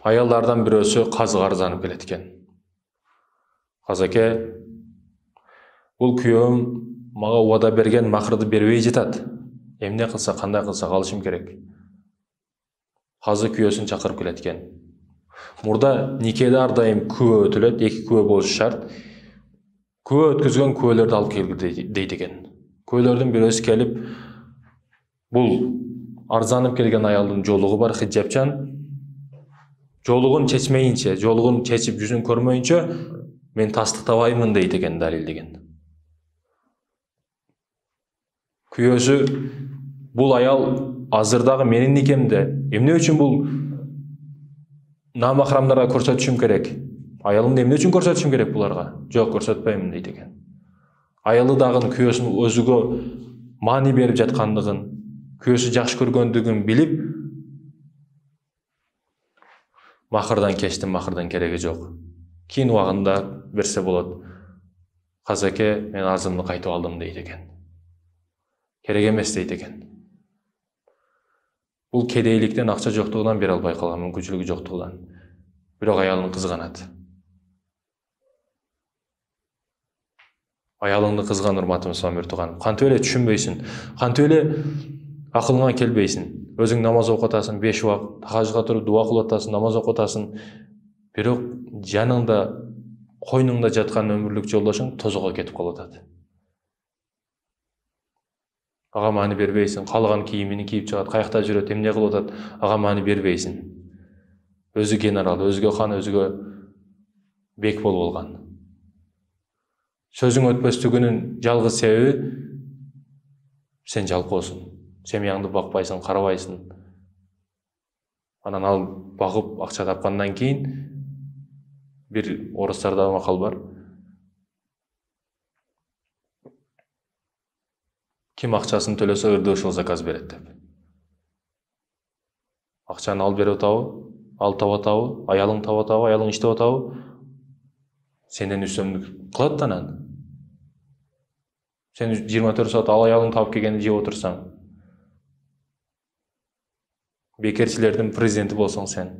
Аялдардан бирөөсү казы арзанып келет экен. Казаке, бул күйөөм мага убада берген макырды бербей жатат. Эмне кылса, кандай кылса алышым керек. Казы күйөөсүн чакырып келет экен. Мурда никеде ар дайым күбө өтүлөт, 2 күбө болушу шарт. Күбө өткүзгөн күбөлөрдү алып келгиле дейт экен. Күбөлөрдүн бирөөсү келип, бул арзанып келген аялдын жолугу бар, хиджапчан. Жолугун чечмейинче, жолугун чечип жүзүн көрмөйүнчө мен тастыктабаймын дейт экен, далилдеген. Күйөөсү бул аял азырдагы менин никемде эмне үчүн бул намахрамдарга көрсөтүшүм керек? Аялымды эмне үчүн көрсөтүшүм керек буларга? Жок, көрсөтпөймүн дейт экен. Аялы дагы күйөөсүн өзүгө маани берип жаткандыгын, күйөөсү жакшы көргөндүгүн билип, макырдан кечтим, макырдын кереги жок. Кийин убагында берсе болот. Казаке, мен арзымды кайтып алдым дейт экен. Керек эмес дейт экен. Бул кедейликтен, акча жоктугунан бере албай калган, мүмкүнчүлүгү жоктугунан. Бирок аялын кызганат. Аялыңды кызган, урматтуу мусулман тууганым. Кантип эле түшүнбөйсүн? Кантип эле акылыңа келбейсин? Өзүң намаз окуп атасың, 5 убакыт, тахажга туруп дуа кылып атасың, намаз окуп атасың. Бирок жаныңда, койнуңда жаткан өмүрлүк жолдошуң тозого кетип калып атат. Ага маани бербейсин, каалаган кийимин кийип чыгат, каякта жүрөт, эмне кылып атат, ага маани бербейсин. Өзү генерал, өзгө хан, өзгө бек болуп алган. Сөзүң өтпөстүгүнүн жалгыз себеби сен жалкоосуң. Семьяңды бакпайсың, карабайсың. Анан ал багып акча тапкандан кийин бир орустарда макал бар. Ким акчасын төлөсө ырды ошол заказ берет деп. Акчаны ал берип атабы, ал таап атабы, аялың таап атабы, аялың иштеп атабы, сенден үстөмдүк кылат анан. Сен 24 саат ал аялың таап келгенди жеп отурсаң, бекерчилердин президенти болсоң сен.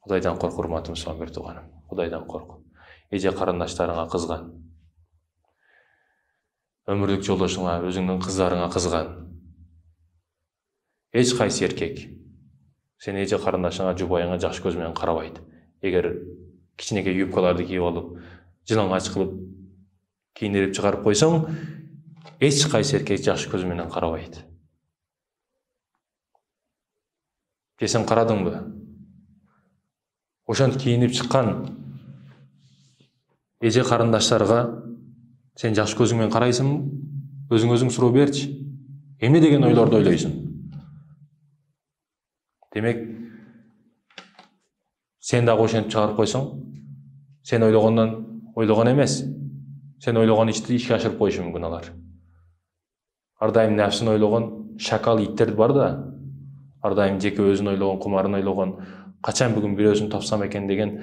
Кудайдан корк, урматтуу мусулман тууганым. Кудайдан корк. Эже карындаштарыңа кызган. Өмүрлүк жолдошуңа, өзүңдүн кыздарыңа кызган. Эч кайсы эркек сен эже карындашыңа, жубайыңа жакшы көз менен карабайт. Эгер кичинекей юбкаларды кийип алып, жылаңач кылып, кийинирип чыгарып койсоң, эч кайсы эркек жакшы көз менен карабайт. Же сен карадыңбы? Ошентип кийинип чыккан эже карындаштарга сен жакшы көзүң менен карайсыңбы? Өзүң суроо берчи. Эмне деген ойлорду ойлойсуң? Демек, сен дагы ошентип чыгарып койсоң, сен ойлогон эмес. Сен ойлогон ишти ишке ашырып коюшу мүмкүн алар. Ар дайым нәпсин ойлогон шакал иттер бар да, ар дайым жеке өзүн ойлогон, кумарын ойлогон, качан бүгүн бирөөсүн тапсам экен деген.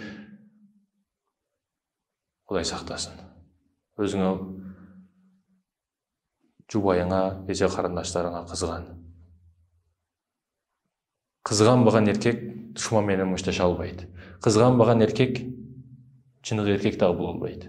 Кудай сактасын. Өзүңө, жубайыңа, эже карындаштарыңа кызган. Кызганбаган эркек душман менен мушташа албайт. Кызганбаган эркек чыныгы эркек дагы боло албайт.